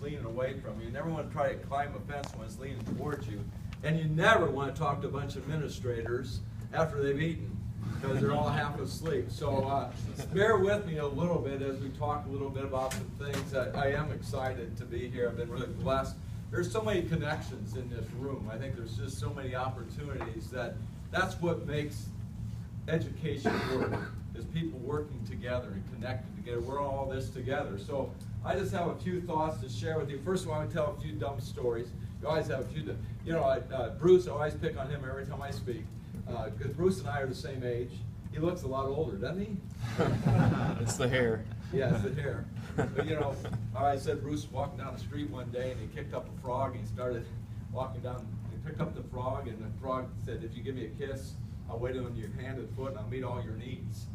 it's leaning away from you. You never want to try to climb a fence when it's leaning towards you. And you never want to talk to a bunch of administrators after they've eaten, because they're all half asleep. So bear with me a little bit as we talk a little bit about some things. I am excited to be here. I've been really blessed. There's so many connections in this room. I think there's just so many opportunities that's what makes education work, is people working together and connected together. We're all this together. So I just have a few thoughts to share with you. First of all, I'm going to tell a few dumb stories. You always have a few, Bruce, I always pick on him every time I speak, because Bruce and I are the same age. He looks a lot older, doesn't he? It's the hair. Yeah, it's the hair. But I said Bruce was walking down the street one day and he kicked up a frog and he started walking down. He picked up the frog and the frog said, "If you give me a kiss, I'll wait on your hand and foot and I'll meet all your needs."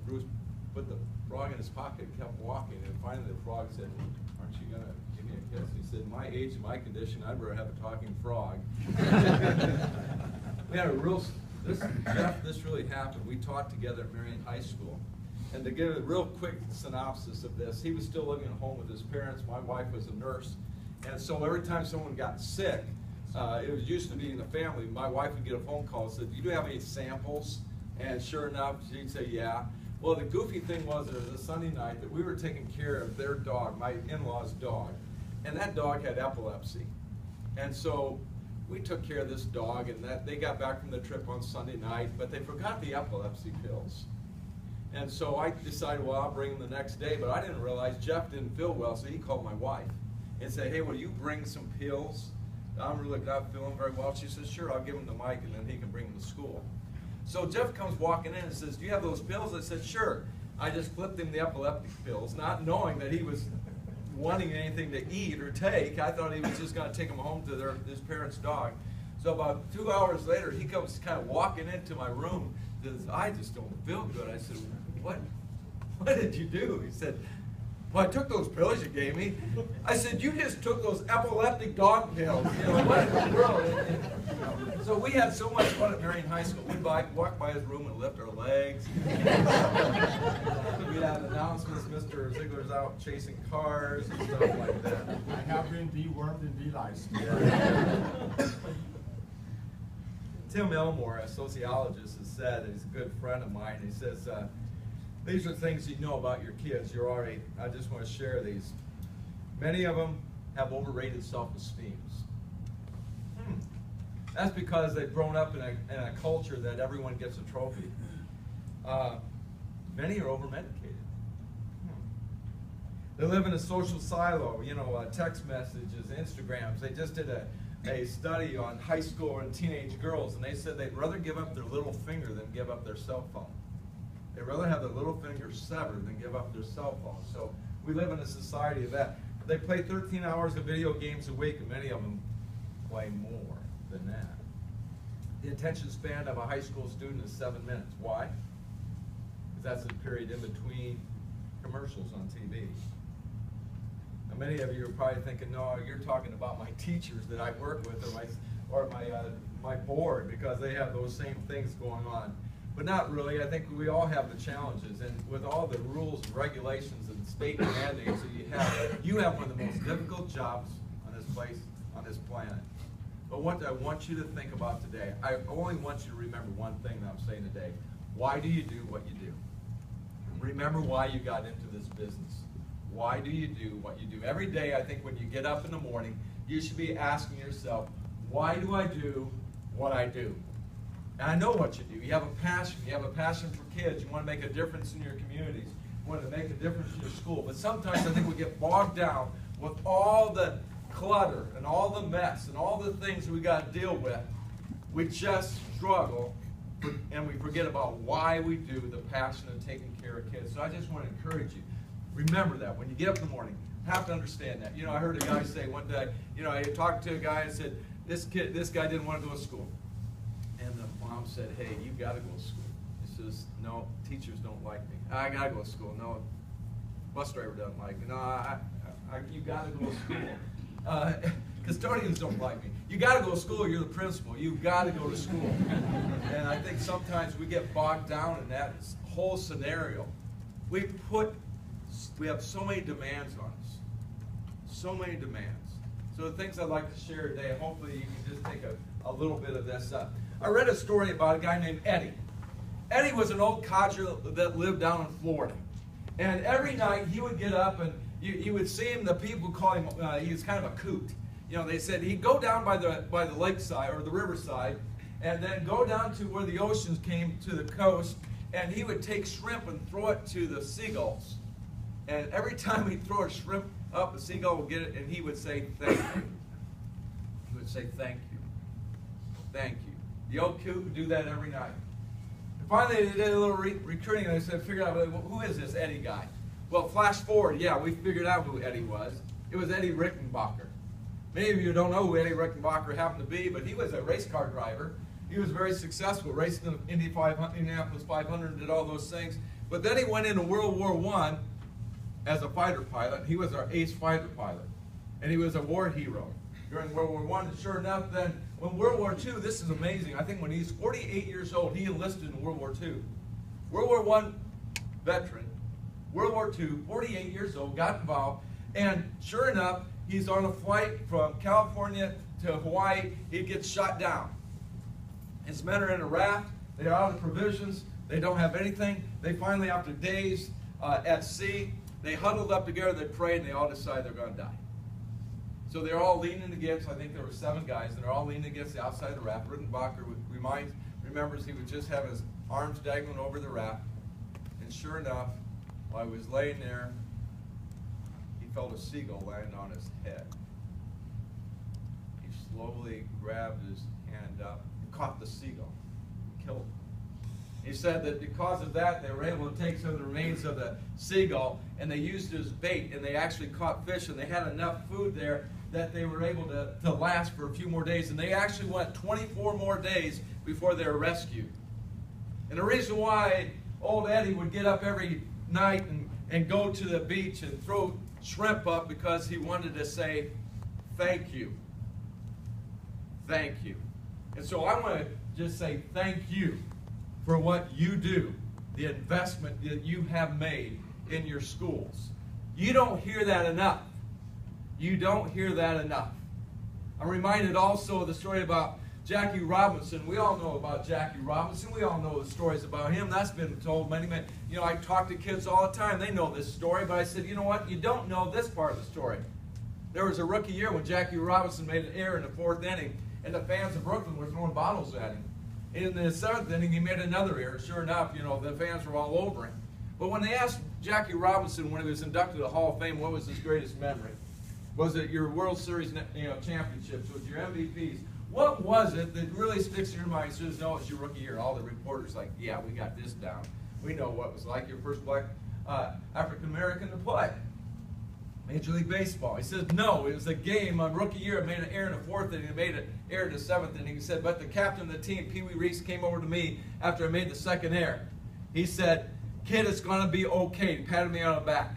Bruce put the frog in his pocket and kept walking, and finally the frog said, "Aren't you going to give me a kiss?" He said, "My age and my condition, I'd rather have a talking frog." We had this really happened. We taught together at Marion High School. And to give a real quick synopsis of this, he was still living at home with his parents. My wife was a nurse. And so every time someone got sick, it was used to be in the family, my wife would get a phone call and said, "Do you have any samples?" And sure enough, she'd say, "Yeah." Well, the goofy thing was, there was a Sunday night that we were taking care of their dog, my in-law's dog. And that dog had epilepsy. And so we took care of this dog, and they got back from the trip on Sunday night, but they forgot the epilepsy pills. And so I decided, well, I'll bring them the next day, but I didn't realize Jeff didn't feel well, so he called my wife and said, "Hey, will you bring some pills? I'm really not feeling very well." She says, "Sure, I'll give him to Mike, and then he can bring them to school." So Jeff comes walking in and says, "Do you have those pills?" I said, "Sure." I just flipped him the epileptic pills, not knowing that he was wanting anything to eat or take. I thought he was just going to take them home to his parents' dog. So about 2 hours later, he comes kind of walking into my room. Says, "I just don't feel good." I said, What did you do?" He said, "Well, I took those pills you gave me." I said, "You just took those epileptic dog pills. What in the world?" So we had so much fun at Marion High School. We'd walk by his room and lift our legs. We'd have announcements, Mr. Ziegler's out chasing cars and stuff like that. I have been dewormed and deliced. Yeah. Tim Elmore, a sociologist, has said, he's a good friend of mine, he says, these are things you know about your kids. I just want to share these. Many of them have overrated self-esteem. That's because they've grown up in a culture that everyone gets a trophy. Many are over-medicated. They live in a social silo, text messages, Instagrams. They just did a study on high school and teenage girls, and they said they'd rather give up their little finger than give up their cell phone. They'd rather have their little finger severed than give up their cell phone. So we live in a society of that. They play 13 hours of video games a week, and many of them play more than that. The attention span of a high school student is 7 minutes. Why? Because that's the period in between commercials on TV. Now, many of you are probably thinking, "No, you're talking about my teachers that I work with, or my board, because they have those same things going on." But not really. I think we all have the challenges, and with all the rules and regulations and state mandates that you have one of the most difficult jobs on this planet. But what I want you to think about today, I only want you to remember one thing that I'm saying today. Why do you do what you do? Remember why you got into this business. Why do you do what you do? Every day, I think when you get up in the morning, you should be asking yourself, why do I do what I do? And I know what you do. You have a passion. You have a passion for kids. You want to make a difference in your communities. You want to make a difference in your school. But sometimes I think we get bogged down with all the clutter and all the mess and all the things we got to deal with. We just struggle and we forget about why we do the passion of taking care of kids. So I just want to encourage you. Remember that when you get up in the morning, you have to understand that. I heard a guy say one day, I talked to a guy and said, this guy didn't want to go to school. And the mom said, "Hey, you got to go to school." He says, "No, teachers don't like me." "I got to go to school." "No, bus driver doesn't like me." "No, you got to go to school." "Custodians don't like me." "You got to go to school. You're the principal. You got to go to school." And I think sometimes we get bogged down in that whole scenario. We have so many demands on us. so many demands. So the things I'd like to share today, hopefully you can just take a little bit of this up. I read a story about a guy named Eddie. Eddie was an old codger that lived down in Florida. And every night he would get up and you would see him, the people call him, he was kind of a coot. You know, they said he'd go down by the lakeside or the riverside and then go down to where the oceans came to the coast, and he would take shrimp and throw it to the seagulls. And every time he'd throw a shrimp up, the seagull would get it, and he would say, thank you. He would say, thank you. Thank you. The old coot would do that every night. And finally, they did a little recruiting, and they said, figure out, well, who is this Eddie guy? Well, flash forward, yeah, we figured out who Eddie was. It was Eddie Rickenbacker. Many of you don't know who Eddie Rickenbacker happened to be, but he was a race car driver. He was very successful, raced in the Indianapolis 500, did all those things. But then he went into World War I as a fighter pilot. He was our ace fighter pilot. And he was a war hero during World War I. And sure enough, then when World War II, this is amazing. I think when he's 48 years old, he enlisted in World War II. World War I veteran, World War II, 48 years old, got involved. And sure enough, he's on a flight from California to Hawaii. He gets shot down. His men are in a raft. They're out of provisions. They don't have anything. They finally, after days at sea, they huddled up together, they prayed, and they all decide they're going to die. So they're all leaning against, I think there were 7 guys, and they're all leaning against the outside of the raft. Rickenbacker remembers he would just have his arms dangling over the raft. And sure enough, while he was laying there, he felt a seagull land on his head. He slowly grabbed his hand up, caught the seagull, killed him. He said that because of that, they were able to take some of the remains of the seagull and they used it as bait, and they actually caught fish, and they had enough food there that they were able to last for a few more days. And they actually went 24 more days before they were rescued. And the reason why old Eddie would get up every night and go to the beach and throw shrimp up, because he wanted to say, thank you. Thank you. And so I want to just say thank you for what you do, the investment that you have made in your schools. You don't hear that enough. You don't hear that enough. I'm reminded also of the story about Jackie Robinson. We all know about Jackie Robinson. We all know the stories about him. That's been told many. You know, I talk to kids all the time. They know this story, but I said, you know what? You don't know this part of the story. There was a rookie year when Jackie Robinson made an error in the 4th inning, and the fans of Brooklyn were throwing bottles at him. In the 7th inning, he made another error. Sure enough, you know, the fans were all over him. But when they asked Jackie Robinson when he was inducted to the Hall of Fame, what was his greatest memory? Was it your World Series championships? Was it your MVPs? What was it that really sticks in your mind? He says, no, it's your rookie year. All the reporters like, yeah, we got this down. We know what it was like, your first black African-American to play. Major League Baseball. He says, no, it was a game on rookie year. It made an error in the 4th inning. It made an error in the 7th inning. He said, but the captain of the team, Pee Wee Reese, came over to me after I made the 2nd error. He said, kid, it's going to be okay. He patted me on the back.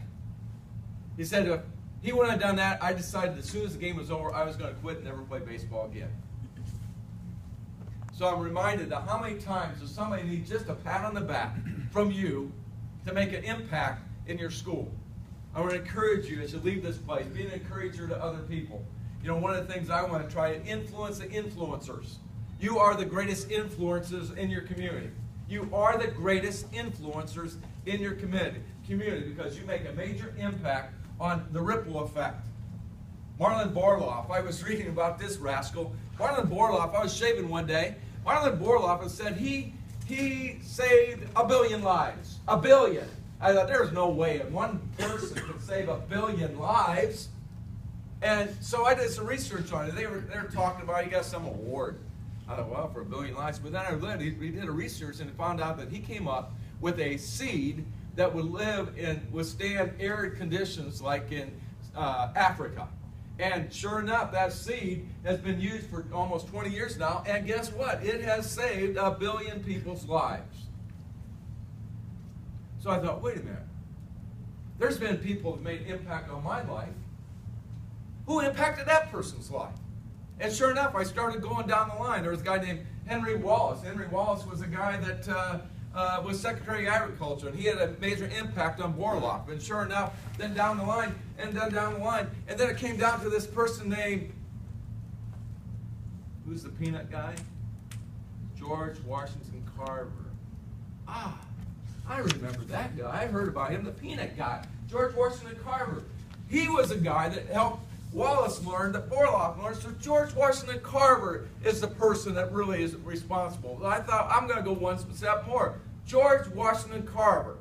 He said, if he wouldn't have done that, I decided as soon as the game was over, I was going to quit and never play baseball again. So I'm reminded that how many times does somebody need just a pat on the back from you to make an impact in your school? I want to encourage you as you leave this place, be an encourager to other people. You know, one of the things I want to try to influence the influencers. You are the greatest influencers in your community. You are the greatest influencers in your community because you make a major impact on the ripple effect. Marlon Borloff, I was reading about this rascal. Marlon Borloff, I was shaving one day. Marlon Borloff said he saved 1 billion lives. 1 billion. I thought, there's no way that one person could save 1 billion lives. And so I did some research on it. They were talking about he got some award. I thought, well, for 1 billion lives. But then I read, we did a research and found out that he came up with a seed that would live and withstand arid conditions like in Africa. And sure enough, that seed has been used for almost 20 years now. And guess what? It has saved 1 billion people's lives. So I thought, wait a minute. There's been people that made impact on my life. Who impacted that person's life? And sure enough, I started going down the line. There was a guy named Henry Wallace. Henry Wallace was a guy that was Secretary of Agriculture, and he had a major impact on Borlaug. And sure enough, then down the line, and then it came down to this person named, who's the peanut guy? George Washington Carver. Ah, I remember that guy. I heard about him, the peanut guy, George Washington Carver. He was a guy that helped Wallace learn, that Borlaug learned. So George Washington Carver is the person that really is responsible. I thought, I'm going to go one step more. George Washington Carver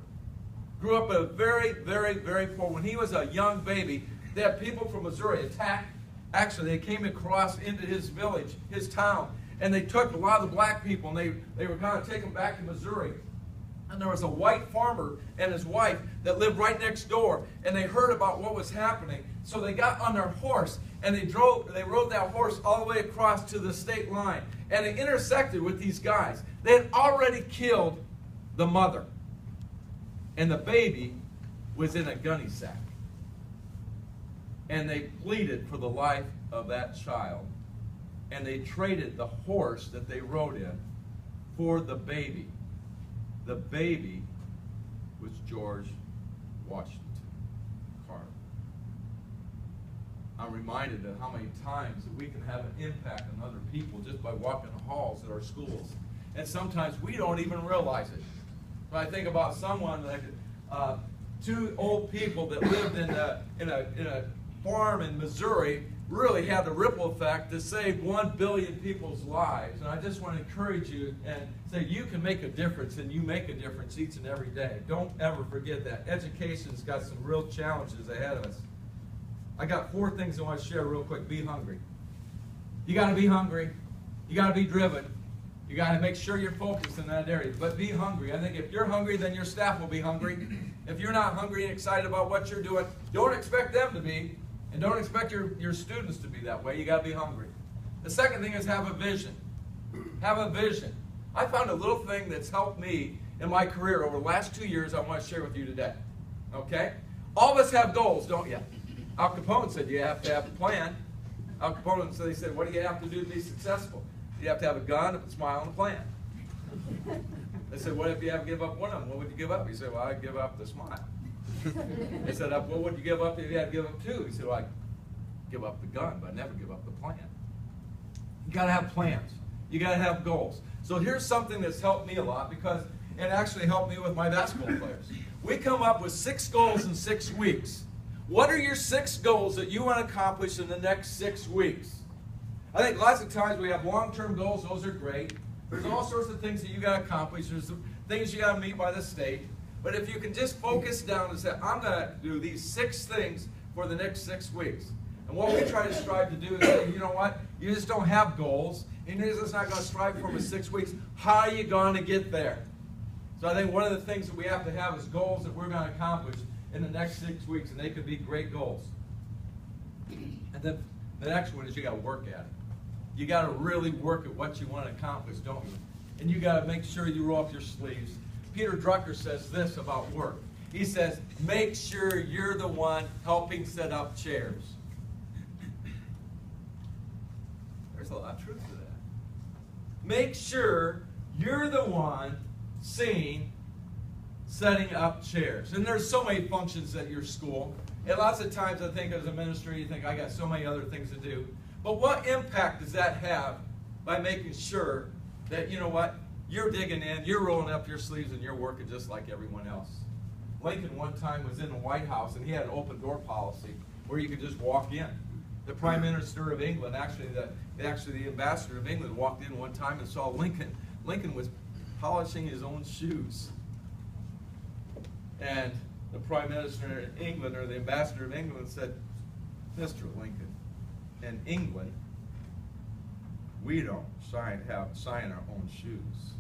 grew up in a very, very, very poor. When he was a young baby, they had people from Missouri attack. Actually, they came across into his village, his town, and they took a lot of the black people, and they were going to take them back to Missouri. And there was a white farmer and his wife that lived right next door, and they heard about what was happening. So they got on their horse, and they rode that horse all the way across to the state line, and they intersected with these guys. They had already killed the mother, and the baby was in a gunny sack. And they pleaded for the life of that child, and they traded the horse that they rode in for the baby. The baby was George Washington Carver. I'm reminded of how many times that we can have an impact on other people just by walking the halls at our schools. And sometimes we don't even realize it. When I think about someone like two old people that lived in a farm in Missouri, really had the ripple effect to save 1 billion people's lives. And I just want to encourage you and say you can make a difference, and you make a difference each and every day. Don't ever forget that. Education's got some real challenges ahead of us. I got 4 things I want to share real quick. Be hungry. You got to be hungry. You got to be driven. You got to make sure you're focused in that area. But be hungry. I think if you're hungry, then your staff will be hungry. If you're not hungry and excited about what you're doing, don't expect them to be. And don't expect your students to be that way. You got to be hungry. The second thing is have a vision. Have a vision. I found a little thing that's helped me in my career over the last 2 years I want to share with you today. Okay? All of us have goals, don't you? Al Capone said you have to have a plan. Al Capone said, he said, what do you have to do to be successful? You have to have a gun, a smile, and a plan. They said, what if you have to give up one of them? What would you give up? He said, well, I'd give up the smile. They said, what would you give up if you had to give up 2? He said, well, I'd give up the gun, but I'd never give up the plan. You got to have plans. You got to have goals. So here's something that's helped me a lot, because it actually helped me with my basketball players. We come up with 6 goals in 6 weeks. What are your 6 goals that you want to accomplish in the next 6 weeks? I think lots of times we have long-term goals. Those are great. There's all sorts of things that you got to accomplish. There's things you got to meet by the state. But if you can just focus down and say, I'm going to do these 6 things for the next 6 weeks. And what we try to strive to do is say, you know what? You just don't have goals. And you're just not going to strive for them in 6 weeks. How are you going to get there? So I think one of the things that we have to have is goals that we're going to accomplish in the next 6 weeks. And they could be great goals. And then the next one is you got to work at it. You got to really work at what you want to accomplish, don't you? And you got to make sure you roll up your sleeves. Peter Drucker says this about work. He says, make sure you're the one helping set up chairs. There's a lot of truth to that. Make sure you're the one setting up chairs. And there's so many functions at your school. And lots of times I think as a minister, you think, I got so many other things to do. But what impact does that have by making sure that, you know what, you're digging in, you're rolling up your sleeves, and you're working just like everyone else? Lincoln one time was in the White House, and he had an open door policy where you could just walk in. The Prime Minister of England, actually the Ambassador of England, walked in one time and saw Lincoln. Lincoln was polishing his own shoes. And the Prime Minister of England, or the Ambassador of England, said, Mr. Lincoln, in England, we don't sign our own shoes.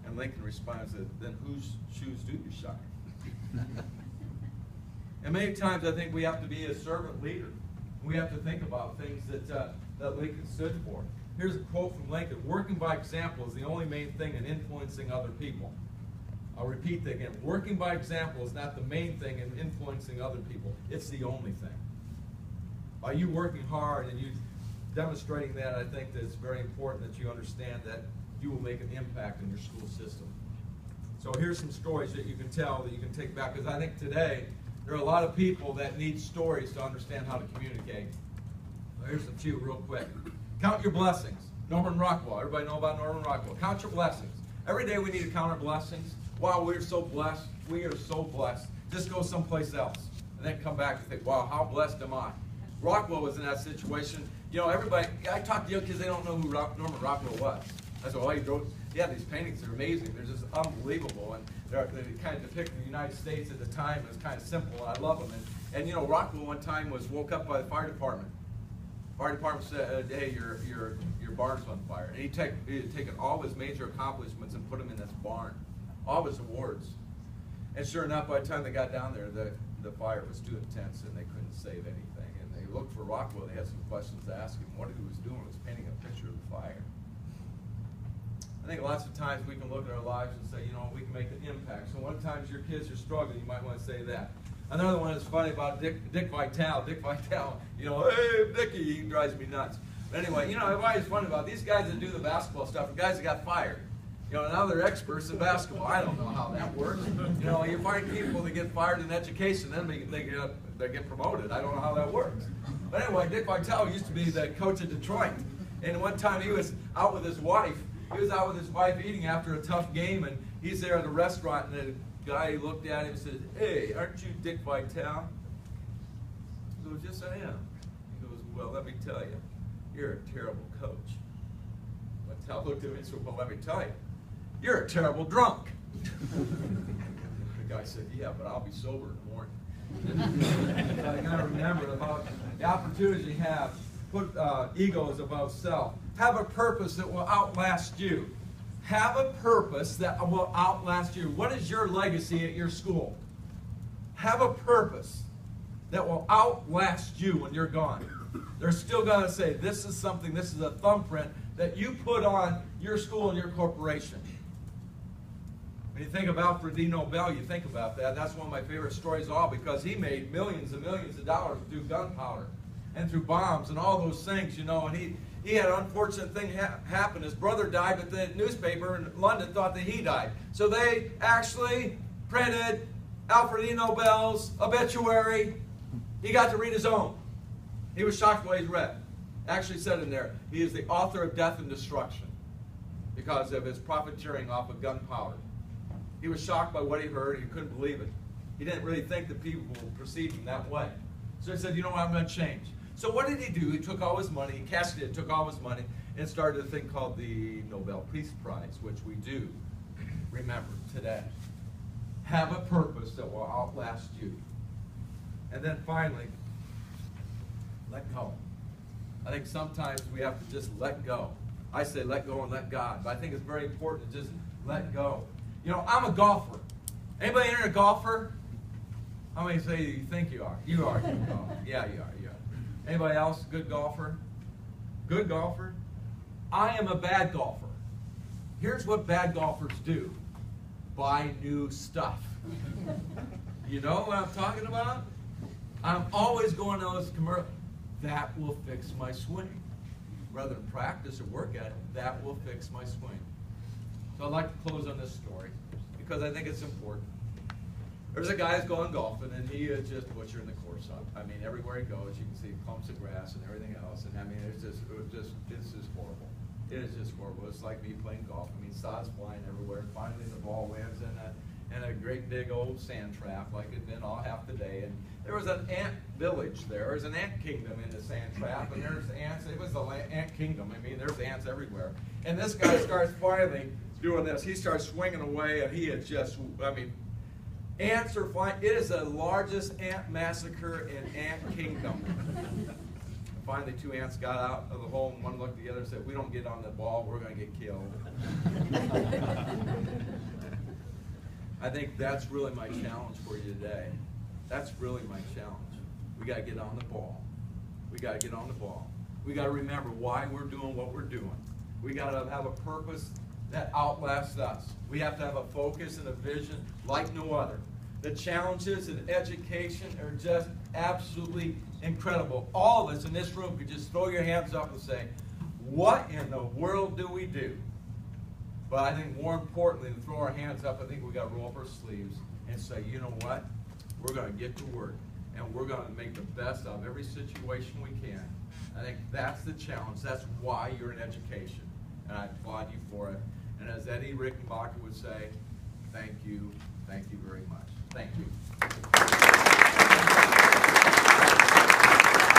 And Lincoln responds, then whose shoes do you shine? And many times I think we have to be a servant leader. We have to think about things that Lincoln stood for. Here's a quote from Lincoln: working by example is the only main thing in influencing other people. I'll repeat that again. Working by example is not the main thing in influencing other people. It's the only thing. By you working hard and you demonstrating that, I think that it's very important that you understand that you will make an impact in your school system. So here's some stories that you can tell, that you can take back, because I think today there are a lot of people that need stories to understand how to communicate. Well, here's a few real quick. Count your blessings. Norman Rockwell. Everybody know about Norman Rockwell. Count your blessings. Every day we need to count our blessings. Wow, we're so blessed. We are so blessed. Just go someplace else. And then come back and think, wow, how blessed am I? Rockwell was in that situation. You know, everybody, I talk to young kids, they don't know who Norman Rockwell was. I said, well, he wrote, yeah, these paintings are amazing. They're just unbelievable. And they kind of depict the United States at the time as kind of simple, and I love them. And you know, Rockwell one time was woke up by the fire department. Fire department said, hey, your barn's on fire. And he had taken all of his major accomplishments and put them in this barn. All of his awards. And sure enough, by the time they got down there, the fire was too intense and they couldn't save anything. And they looked for Rockwell. They had some questions to ask him. What he was doing was painting a picture of the fire. I think lots of times we can look at our lives and say, you know, we can make an impact. So one time your kids are struggling, you might want to say that. Another one is funny about Dick Vitale. Dick Vitale, you know, hey, Dickie, he drives me nuts. But anyway, you know, it's always funny about these guys that do the basketball stuff, the guys that got fired. You know, now they're experts in basketball. I don't know how that works. You know, you find people that get fired in education, then they get promoted. I don't know how that works. But anyway, Dick Vitale used to be the coach of Detroit. And one time he was out with his wife. He was out with his wife eating after a tough game, and he's there at a restaurant, and the guy looked at him and said, hey, aren't you Dick Vitale? He goes, yes, I am. He goes, well, let me tell you, you're a terrible coach. Vitale looked at him and said, well, let me tell you, you're a terrible drunk. The guy said, yeah, but I'll be sober in the morning. I got to remember about the opportunity you have. Put egos above self. Have a purpose that will outlast you. Have a purpose that will outlast you. What is your legacy at your school? Have a purpose that will outlast you when you're gone. They're still going to say, this is something, this is a thumbprint that you put on your school and your corporation. When you think of Alfred D. Nobel, you think about that. That's one of my favorite stories all, because he made millions and millions of dollars through gunpowder and through bombs and all those things, you know, and he had an unfortunate thing happen. His brother died, but the newspaper in London thought that he died. So they actually printed Alfred E. Nobel's obituary. He got to read his own. He was shocked what he read. Actually said in there, he is the author of death and destruction because of his profiteering off of gunpowder. He was shocked by what he heard. He couldn't believe it. He didn't really think that people would perceive him that way. So he said, you know what, I'm going to change. So what did he do? He took all his money, he cashed it, took all his money, and started a thing called the Nobel Peace Prize, which we do remember today. Have a purpose that will outlast you. And then finally, let go. I think sometimes we have to just let go. I say let go and let God, but I think it's very important to just let go. You know, I'm a golfer. Anybody here a golfer? How many say you think you are? You are a good golfer. Yeah, you are. Anybody else a good golfer? Good golfer? I am a bad golfer. Here's what bad golfers do. Buy new stuff. You know what I'm talking about? I'm always going to those commercials. That will fix my swing. Rather than practice or work at it, that will fix my swing. So I'd like to close on this story because I think it's important. There's a guy who's going golfing, and he is just butchering the course up. I mean, everywhere he goes, you can see clumps of grass and everything else. And I mean, it's just horrible. It is just horrible. It's like me playing golf. I mean, sod's flying everywhere. And finally, the ball lands in a great big old sand trap, like it'd been all half the day. And there was an ant village there. There's an ant kingdom in the sand trap, and there's ants. It was the ant kingdom. I mean, there's ants everywhere. And this guy starts finally doing this. He starts swinging away, and he is just, I mean, ants are flying. It is the largest ant massacre in ant kingdom. Finally, two ants got out of the hole, and one looked at the other and said, we don't get on the ball, we're going to get killed. I think that's really my challenge for you today. That's really my challenge. We got to get on the ball. We got to get on the ball. We got to remember why we're doing what we're doing. We got to have a purpose that outlasts us. We have to have a focus and a vision like no other. The challenges in education are just absolutely incredible. All of us in this room could just throw your hands up and say, what in the world do we do But I think more importantly than throw our hands up, I think we got to roll up our sleeves and say, you know what? We're going to get to work, and we're going to make the best of every situation we can. I think that's the challenge. That's why you're in education, and I applaud you for it. And as Eddie Rickenbacker would say, thank you very much. Thank you.